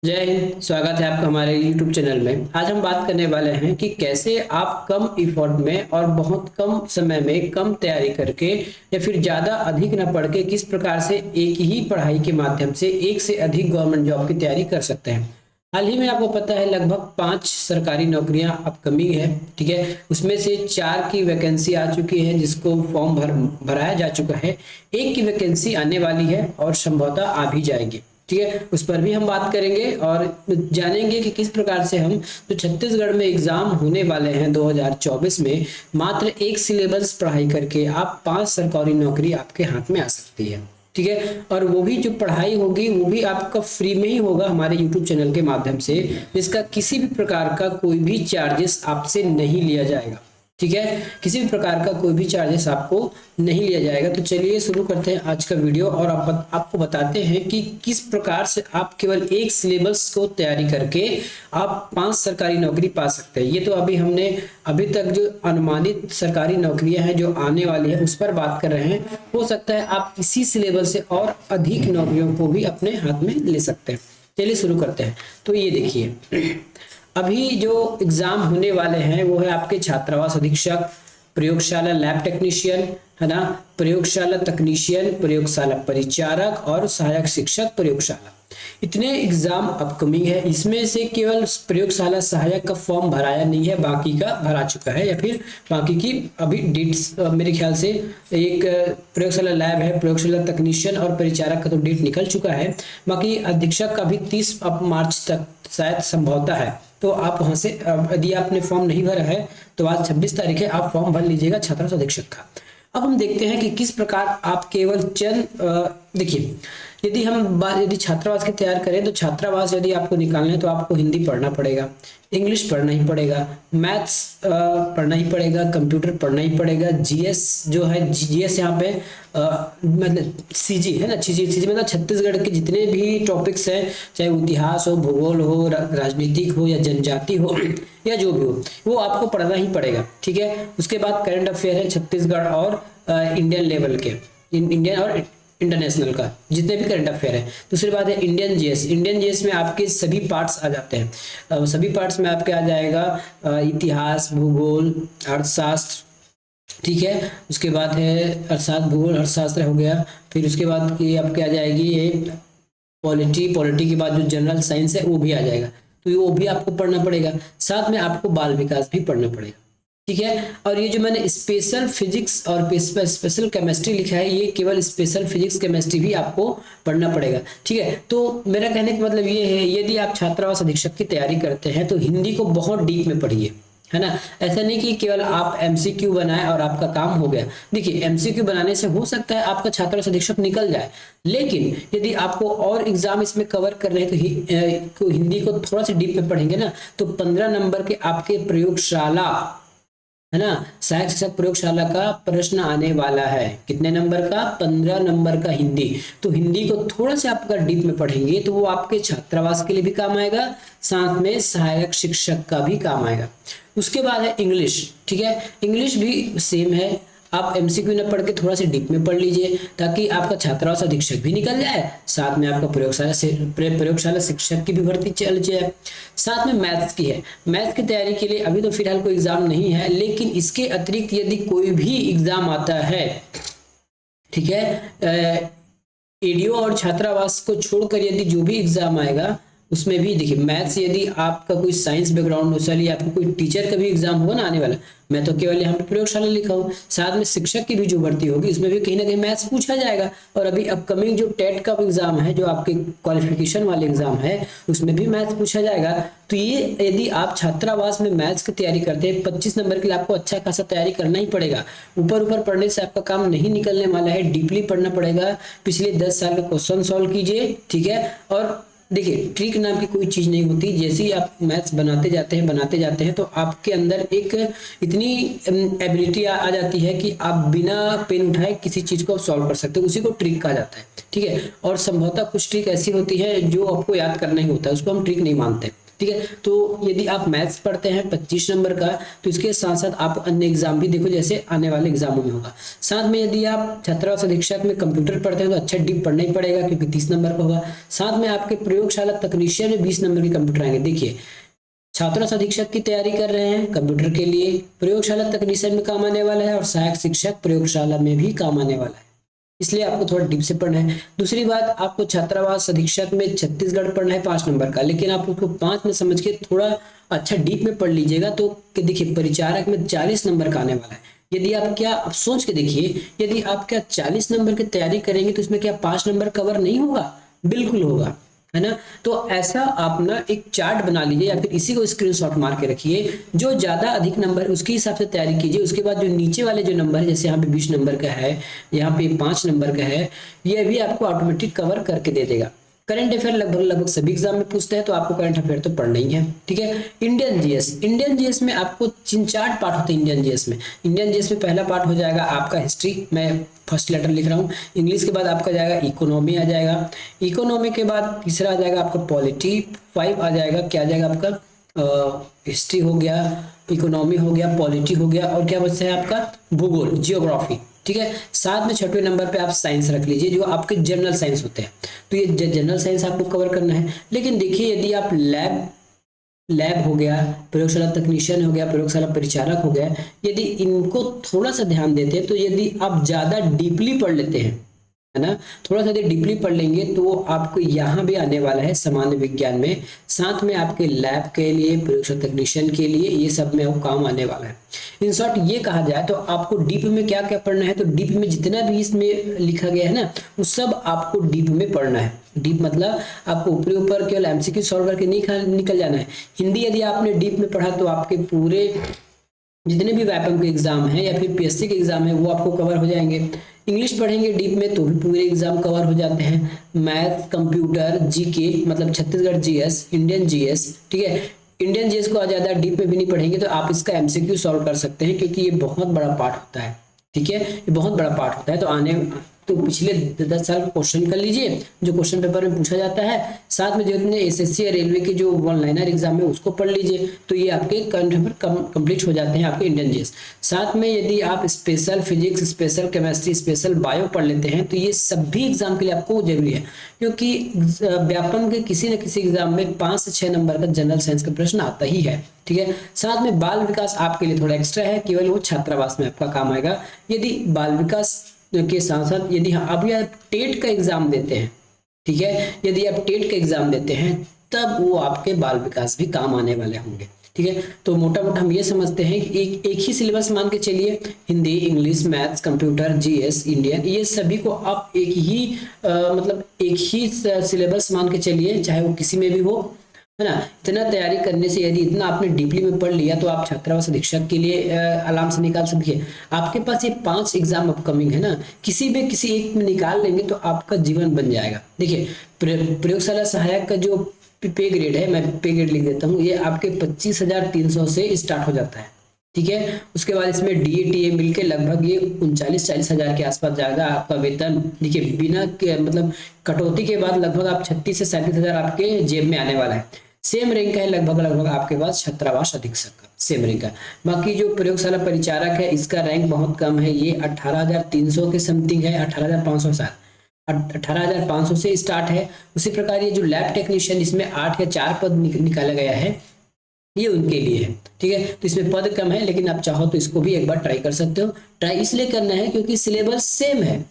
जय हिंद। स्वागत है आपका हमारे YouTube चैनल में। आज हम बात करने वाले हैं कि कैसे आप कम इफोर्ट में और बहुत कम समय में कम तैयारी करके या फिर ज़्यादा अधिक न पढ़ के किस प्रकार से एक ही पढ़ाई के माध्यम से एक से अधिक गवर्नमेंट जॉब की तैयारी कर सकते हैं। हाल ही में आपको पता है लगभग 5 सरकारी नौकरियां अपकमिंग है। ठीक है, उसमें से 4 की वैकेंसी आ चुकी है जिसको फॉर्म भराया जा चुका है। एक की वैकेंसी आने वाली है और संभवतः आ भी जाएगी। ठीक है, उस पर भी हम बात करेंगे और जानेंगे कि किस प्रकार से हम जो छत्तीसगढ़ में एग्जाम होने वाले हैं 2024 में मात्र एक सिलेबस पढ़ाई करके आप 5 सरकारी नौकरी आपके हाथ में आ सकती है। ठीक है, और वो भी जो पढ़ाई होगी वो भी आपका फ्री में ही होगा हमारे यूट्यूब चैनल के माध्यम से, जिसका किसी भी प्रकार का कोई भी चार्जेस आपसे नहीं लिया जाएगा। ठीक है, किसी भी प्रकार का कोई भी चार्जेस आपको नहीं लिया जाएगा। तो चलिए शुरू करते हैं आज का वीडियो और आपको बताते हैं कि किस प्रकार से आप केवल एक सिलेबस को तैयारी करके आप 5 सरकारी नौकरी पा सकते हैं। ये तो हमने अभी तक जो अनुमानित सरकारी नौकरियां हैं जो आने वाली है उस पर बात कर रहे हैं। हो सकता है आप इसी सिलेबस से और अधिक नौकरियों को भी अपने हाथ में ले सकते हैं। चलिए शुरू करते हैं। तो ये देखिए, अभी जो एग्जाम होने वाले हैं वो है आपके छात्रावास अधीक्षक, प्रयोगशाला लैब टेक्नीशियन, है ना, प्रयोगशाला तकनीशियन, प्रयोगशाला परिचारक और सहायक शिक्षक प्रयोगशाला। इतने एग्जाम अपकमिंग है। इसमें से केवल प्रयोगशाला सहायक का फॉर्म भराया नहीं है, बाकी का भरा चुका है या फिर बाकी की अभी डेट्स मेरे ख्याल से एक प्रयोगशाला लैब है, प्रयोगशाला तकनीशियन और परिचारक का तो डेट निकल चुका है। बाकी अधीक्षक का भी 30 मार्च तक शायद संभवतः है। तो आप वहां से यदि आपने फॉर्म नहीं भरा है तो आज 26 तारीख है, आप फॉर्म भर लीजिएगा छात्रावास अधीक्षक का। अब हम देखते हैं कि किस प्रकार आप केवल चंद देखिए, यदि छात्रावास की तैयार करें तो छात्रावास यदि आपको निकालना है तो आपको हिंदी पढ़ना पड़ेगा, इंग्लिश पढ़ना ही पड़ेगा, मैथ्स पढ़ना ही पड़ेगा, कंप्यूटर पढ़ना ही पड़ेगा, जीएस जो है जीएस यहाँ पे मतलब सीजी है ना, सीजी मतलब छत्तीसगढ़ के जितने भी टॉपिक्स हैं, चाहे इतिहास हो, भूगोल हो, राजनीतिक हो या जनजाति हो या जो भी हो, वो आपको पढ़ना ही पड़ेगा। ठीक है, उसके बाद करंट अफेयर है छत्तीसगढ़ और इंडियन लेवल के, इंडियन और इंटरनेशनल का जितने भी करंट अफेयर है। दूसरी बात है इंडियन जीएस। इंडियन जीएस में आपके सभी पार्ट्स आ जाते हैं। सभी पार्ट्स में आपके आ जाएगा इतिहास, भूगोल, अर्थशास्त्र। ठीक है, उसके बाद है अर्थशास्त्र, भूगोल, अर्थशास्त्र हो गया। फिर उसके बाद की आपके आ जाएगी ये पॉलिटी के बाद जो जनरल साइंस है वो भी आ जाएगा। तो वो भी आपको पढ़ना पड़ेगा। साथ में आपको बाल विकास भी पढ़ना पड़ेगा। ठीक है, और ये जो मैंने स्पेशल फिजिक्स और स्पेशल केमिस्ट्री लिखा है, ये केवल स्पेशल फिजिक्स केमिस्ट्री भी आपको पढ़ना पड़ेगा। ठीक है, तो मेरा कहने का मतलब ये है, यदि आप छात्रावास अधीक्षक की तैयारी करते हैं तो हिंदी को बहुत डीप में पढ़िए, है ना। ऐसा नहीं कि केवल आप एमसीक्यू बनाए और आपका काम हो गया। देखिए, एमसीक्यू बनाने से हो सकता है आपका छात्रावास अधीक्षक निकल जाए, लेकिन यदि आपको और एग्जाम इसमें कवर करने हैं तो हिंदी को थोड़ा सा डीप में पढ़ेंगे ना, तो 15 नंबर के आपके प्रयोगशाला, है ना, सहायक शिक्षक प्रयोगशाला का प्रश्न आने वाला है। कितने नंबर का? 15 नंबर का हिंदी। तो हिंदी को थोड़ा सा आप अगर डीप में पढ़ेंगे तो वो आपके छात्रावास के लिए भी काम आएगा, साथ में सहायक शिक्षक का भी काम आएगा। उसके बाद है इंग्लिश। ठीक है, इंग्लिश भी सेम है, आप एमसीक्यू न पढ़ के थोड़ा सा डीप में पढ़ लीजिए ताकि आपका छात्रावास अधीक्षक भी निकल जाए, साथ में आपका प्रयोगशाला शिक्षक की भी भर्ती चल जाए। साथ में मैथ्स की है। मैथ्स की तैयारी के लिए अभी तो फिलहाल कोई एग्जाम नहीं है, लेकिन इसके अतिरिक्त यदि कोई भी एग्जाम आता है, ठीक है, एडीओ और छात्रावास को छोड़कर यदि जो भी एग्जाम आएगा उसमें भी देखिए, मैथ्स यदि आपका कोई साइंस बैकग्राउंड हो, चलिए आपको कोई टीचर का भी एग्जाम होगा ना आने वाला, मैं तो केवल यहाँ पे प्रयोगशाला लिखा हूँ, साथ में शिक्षक की भी जो भर्ती होगी उसमें भी कहीं ना कहीं मैथ्स पूछा जाएगा। और अभी अपकमिंग जो टेट का एग्जाम है, जो आपके क्वालिफिकेशन वाले एग्जाम है, उसमें भी मैथ्स पूछा जाएगा। तो ये यदि आप छात्रावास में मैथ्स की तैयारी करते हैं, 25 नंबर के लिए आपको अच्छा खासा तैयारी करना ही पड़ेगा। ऊपर पढ़ने से आपका काम नहीं निकलने वाला है, डीपली पढ़ना पड़ेगा। पिछले 10 साल का क्वेश्चन सॉल्व कीजिए। ठीक है, और देखिए, ट्रिक नाम की कोई चीज नहीं होती। जैसे ही आप मैथ्स बनाते जाते हैं तो आपके अंदर एक इतनी एबिलिटी आ जाती है कि आप बिना पेन उठाए किसी चीज को सॉल्व कर सकते हो। उसी को ट्रिक कहा जाता है। ठीक है, और संभवतः कुछ ट्रिक ऐसी होती है जो आपको याद करना ही होता है, उसको हम ट्रिक नहीं मानते। ठीक है। तो यदि आप मैथ्स पढ़ते हैं 25 नंबर का, तो इसके साथ साथ आप अन्य एग्जाम भी देखो जैसे आने वाले एग्जामों में होगा। साथ में यदि आप छात्रावास अधीक्षक में कंप्यूटर पढ़ते हैं तो अच्छा डीप पढ़ना ही पड़ेगा क्योंकि 30 नंबर का होगा। साथ में आपके प्रयोगशाला तकनीशियन में 20 नंबर के कंप्यूटर आएंगे। देखिए, छात्रावास अधीक्षक की तैयारी कर रहे हैं कंप्यूटर के लिए, प्रयोगशाला तकनीशियन में काम आने वाला है, और सहायक शिक्षक प्रयोगशाला में भी काम आने वाला है, इसलिए आपको थोड़ा डीप से पढ़ना है। दूसरी बात, आपको छात्रावास अधीक्षक में छत्तीसगढ़ पढ़ना है 5 नंबर का, लेकिन आप उसको 5 में समझ के थोड़ा अच्छा डीप में पढ़ लीजिएगा तो देखिए परिचारक में 40 नंबर का आने वाला है। यदि आप क्या आप सोच के देखिए, यदि आप क्या 40 नंबर की तैयारी करेंगे तो इसमें क्या 5 नंबर कवर नहीं होगा? बिल्कुल होगा, है ना। तो ऐसा आप ना एक चार्ट बना लीजिए या फिर इसी को स्क्रीनशॉट मार के रखिए, जो ज्यादा अधिक नंबर उसके हिसाब से तैयारी कीजिए। उसके बाद जो नीचे वाले जो नंबर है, जैसे यहाँ पे 20 नंबर का है, यहाँ पे 5 नंबर का है, ये भी आपको ऑटोमेटिक कवर करके दे देगा। करंट अफेयर लगभग सभी एग्जाम में पूछते हैं, तो आपको करंट अफेयर तो पढ़ना ही है, ठीक है। इंडियन जीएस में आपको 3-4 पार्ट होते हैं। इंडियन जीएस में पहला पार्ट हो जाएगा आपका हिस्ट्री, मैं फर्स्ट लेटर लिख रहा हूँ। इंग्लिश के बाद आपका जाएगा इकोनॉमी आ जाएगा, इकोनॉमी के बाद तीसरा आ जाएगा आपका पॉलिटी, 5 आ जाएगा, क्या आ जाएगा आपका हिस्ट्री हो गया, इकोनॉमी हो गया, पॉलिटी हो गया, और क्या बचता है आपका भूगोल, जियोग्राफी, ठीक है। साथ में 6वें नंबर पे आप साइंस रख लीजिए, जो आपके जनरल साइंस होते हैं, तो ये जनरल साइंस आपको कवर करना है। लेकिन देखिए, यदि आप लैब हो गया, प्रयोगशाला तकनीशियन हो गया, प्रयोगशाला परिचारक हो गया, यदि इनको थोड़ा सा ध्यान देते हैं, तो यदि आप ज्यादा डीपली पढ़ लेते हैं, है ना, थोड़ा सा यदि डीपली पढ़ लेंगे तो आपको यहाँ भी आने वाला है सामान्य विज्ञान में, साथ में आपके लैब के लिए, प्रयोगशाला तकनीशियन के लिए, ये सब में काम आने वाला है। इन शॉर्ट ये कहा जाए तो आपको डीप में क्या क्या पढ़ना है, तो डीप में जितना भी इसमें लिखा गया है ना, वो सब आपको डीप में पढ़ना है। डीप मतलब आपको ऊपरी ऊपर केवल एमसीक्यू सॉल्व करके निकल जाना है। हिंदी यदि आपने डीप में पढ़ा तो आपके पूरे जितने भी व्यापम के एग्जाम है या फिर पीएससी के एग्जाम है वो आपको कवर हो जाएंगे। इंग्लिश पढ़ेंगे डीप में तो भी पूरे एग्जाम कवर हो जाते हैं। मैथ, कंप्यूटर, जीके मतलब छत्तीसगढ़ जीएस, इंडियन जीएस, ठीक है। इंडियन जीएस को ज्यादा डीप में भी नहीं पढ़ेंगे तो आप इसका एमसीक्यू सॉल्व कर सकते हैं, क्योंकि ये बहुत बड़ा पार्ट होता है, ठीक है, ये बहुत बड़ा पार्ट होता है। तो पिछले 10 साल का क्वेश्चन कर लीजिए जो क्वेश्चन पेपर में पूछा जाता है, साथ में जो इतने एसएससी या रेलवे के जो वन लाइनर एग्जाम है उसको पढ़ लीजिए, तो ये आपके करंट अफेयर कंप्लीट हो जाते हैं आपके इंडियन जीएस। साथ में यदि आप special physics, special chemistry, special bio पढ़ लेते हैं तो ये सभी एग्जाम के लिए आपको जरूरी है, क्योंकि व्यापम के किसी न किसी एग्जाम में 5 से 6 नंबर का जनरल साइंस का प्रश्न आता ही है, ठीक है। साथ में बाल विकास आपके लिए थोड़ा एक्स्ट्रा है, केवल वो छात्रावास में आपका काम आएगा। यदि बाल विकास के साथ साथ यदि आप टेट का एग्जाम देते हैं, ठीक है, यदि आप टेट का एग्जाम देते हैं तब वो आपके बाल विकास भी काम आने वाले होंगे, ठीक है। तो मोटा मोटा हम ये समझते हैं कि एक ही सिलेबस मान के चलिए, Hindi, English, maths, computer, GS, Indian, ये सभी को आप एक ही सिलेबस मान के चलिए, चाहे वो किसी में भी हो, है ना। इतना तैयारी करने से यदि इतना आपने डीपली में पढ़ लिया तो आप छात्रावास अधीक्षक के लिए आराम से निकाल सकते हैं। आपके पास ये 5 एग्जाम अपकमिंग है ना, किसी एक में निकाल लेंगे तो आपका जीवन बन जाएगा। देखिए, प्रयोगशाला सहायक का जो पे ग्रेड है, मैं पे ग्रेड लिख देता हूँ, ये आपके 25,300 से स्टार्ट हो जाता है, ठीक है। उसके बाद इसमें डीए मिलके लगभग ये 39-40 हजार के आसपास जाएगा आपका वेतन। देखिए, बिना मतलब कटौती के बाद लगभग आप 36 से 37 हजार आपके जेब में आने वाला है। सेम रैंक है लगभग आपके पास छात्रावास अधीक्षक का, सेम रैंक है। बाकी जो प्रयोगशाला परिचारक है इसका रैंक बहुत कम है, ये 18,300 के समथिंग है, 18,500 से स्टार्ट है। उसी प्रकार ये जो लैब टेक्नीशियन, इसमें 8 या 4 पद निकाला गया है, ये उनके लिए है, ठीक है। तो इसमें पद कम है, लेकिन आप चाहो तो इसको भी एक बार ट्राई कर सकते हो। ट्राई इसलिए करना है क्योंकि सिलेबस सेम है।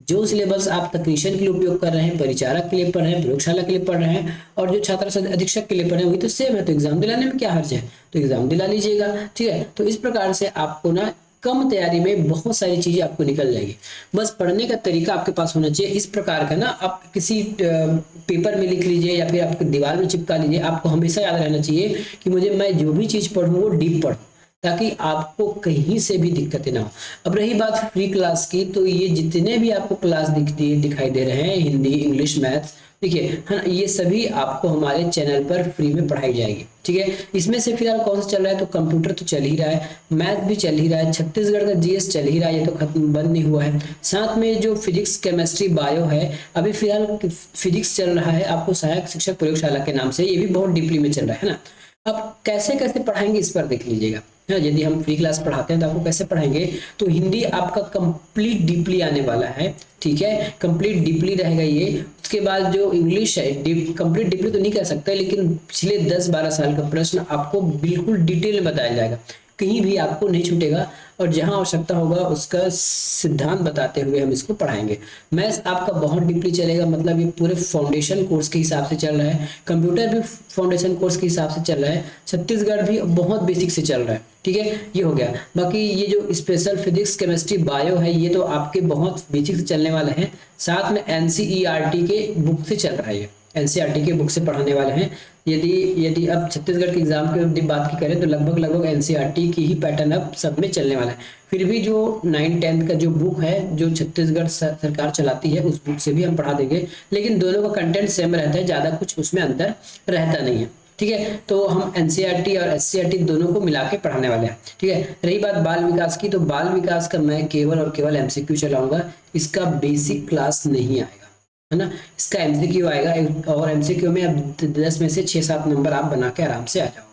जो सिलेबस आप तकनीशियन के लिए उपयोग कर रहे हैं, परिचारक के लिए पढ़ रहे हैं, प्रयोगशाला के लिए पढ़ रहे हैं, और जो छात्र अधीक्षक के लिए पढ़ रहे हैं वही तो सेम है। तो एग्जाम दिलाने में क्या हर्ज है, तो एग्जाम दिला लीजिएगा, ठीक है। तो इस प्रकार से आपको ना कम तैयारी में बहुत सारी चीजें आपको निकल जाएगी। बस पढ़ने का तरीका आपके पास होना चाहिए इस प्रकार का ना, आप किसी पेपर में लिख लीजिए या फिर आप दीवार में चिपका लीजिए। आपको हमेशा याद रहना चाहिए कि मैं जो भी चीज पढ़ूँ वो डीप पढ़ूं, ताकि आपको कहीं से भी दिक्कतें ना हो। अब रही बात फ्री क्लास की, तो ये जितने भी आपको क्लास दिखाई दे रहे हैं, हिंदी, इंग्लिश, मैथ्स, देखिए है ना, ये सभी आपको हमारे चैनल पर फ्री में पढ़ाई जाएगी। ठीक है, इसमें से फिलहाल कौन सा चल रहा है, तो कंप्यूटर तो चल ही रहा है, मैथ भी चल ही रहा है, छत्तीसगढ़ का जीएस चल ही रहा है, ये तो खत्म बंद नहीं हुआ है। साथ में जो फिजिक्स केमिस्ट्री बायो है, अभी फिलहाल फिजिक्स चल रहा है आपको सहायक शिक्षक प्रयोगशाला के नाम से, ये भी बहुत डीपली में चल रहा है ना। अब कैसे कैसे पढ़ाएंगे इस पर देख लीजिएगा, है ना। यदि हम फ्री क्लास पढ़ाते हैं तो आपको कैसे पढ़ाएंगे, तो हिंदी आपका कंप्लीट डीपली आने वाला है। ठीक है, कंप्लीट डीपली रहेगा ये। उसके बाद जो इंग्लिश है, कंप्लीट डीपली तो नहीं कह सकते, लेकिन पिछले 10-12 साल का प्रश्न आपको बिल्कुल डिटेल में बताया जाएगा, कहीं भी आपको नहीं छूटेगा, और जहां आवश्यकता होगा उसका सिद्धांत बताते हुए हम इसको पढ़ाएंगे। मैथ्स आपका बहुत डीपली चलेगा, मतलब ये पूरे फाउंडेशन कोर्स के हिसाब से चल रहा है, कंप्यूटर भी फाउंडेशन कोर्स के हिसाब से चल रहा है, छत्तीसगढ़ भी बहुत बेसिक से चल रहा है। ठीक है, ये हो गया। बाकी ये जो स्पेशल फिजिक्स केमिस्ट्री बायो है, ये तो आपके बहुत बेसिक से चलने वाले हैं। साथ में एनसीईआरटी के बुक से चल रहा है, ये एनसीईआरटी के बुक से पढ़ाने वाले हैं। यदि यदि अब छत्तीसगढ़ के एग्जाम की बात की करें तो लगभग एनसीईआरटी की ही पैटर्न अब सब में चलने वाला है। फिर भी जो 9-10 का जो बुक है जो छत्तीसगढ़ सरकार चलाती है, उस बुक से भी हम पढ़ा देंगे, लेकिन दोनों का कंटेंट सेम रहता है, ज्यादा कुछ उसमें अंतर रहता नहीं है। ठीक है, तो हम एनसीईआरटी और एससीईआरटी दोनों को मिला के पढ़ाने वाले हैं। ठीक है, रही बात बाल विकास की, तो बाल विकास का मैं केवल और केवल एमसीक्यू चलाऊंगा, इसका बेसिक क्लास नहीं आएगा, है ना। इसका एमसीक्यू आएगा, और एमसीक्यू में अब 10 में से 6-7 नंबर आप बना के आराम से आ जाओगे।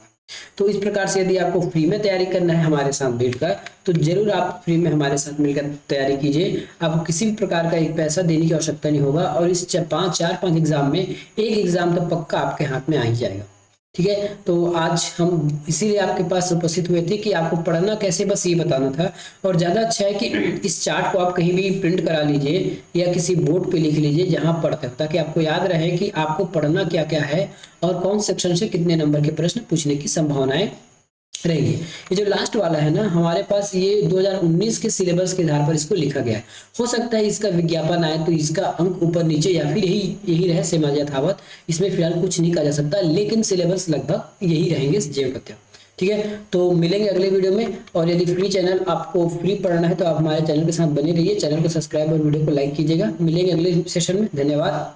तो इस प्रकार से यदि आपको फ्री में तैयारी करना है हमारे साथ बैठकर, तो जरूर आप फ्री में हमारे साथ मिलकर तैयारी कीजिए। आपको किसी भी प्रकार का एक पैसा देने की आवश्यकता नहीं होगा, और इस 4-5 एग्जाम में एक एग्जाम तो पक्का आपके हाथ में आ ही जाएगा। ठीक है, तो आज हम इसीलिए आपके पास उपस्थित हुए थे कि आपको पढ़ना कैसे, बस ये बताना था। और ज़्यादा अच्छा है कि इस चार्ट को आप कहीं भी प्रिंट करा लीजिए या किसी बोर्ड पे लिख लीजिए जहां पढ़ते हो, ताकि आपको याद रहे कि आपको पढ़ना क्या क्या है और कौन सेक्शन से कितने नंबर के प्रश्न पूछने की संभावनाएं रहेगी। ये जो लास्ट वाला है ना, हमारे पास ये 2019 के सिलेबस के आधार पर इसको लिखा गया है। हो सकता है इसका विज्ञापन आए तो इसका अंक ऊपर नीचे या फिर यही रहे सेम यथावत, इसमें फिलहाल कुछ नहीं कहा जा सकता, लेकिन सिलेबस लगभग यही रहेंगे जैव कथ्य। ठीक है, तो मिलेंगे अगले वीडियो में। और यदि फ्री चैनल आपको फ्री पढ़ना है तो आप हमारे चैनल के साथ बने रहिए, चैनल को सब्सक्राइब और वीडियो को लाइक कीजिएगा। मिलेंगे अगले सेशन में, धन्यवाद।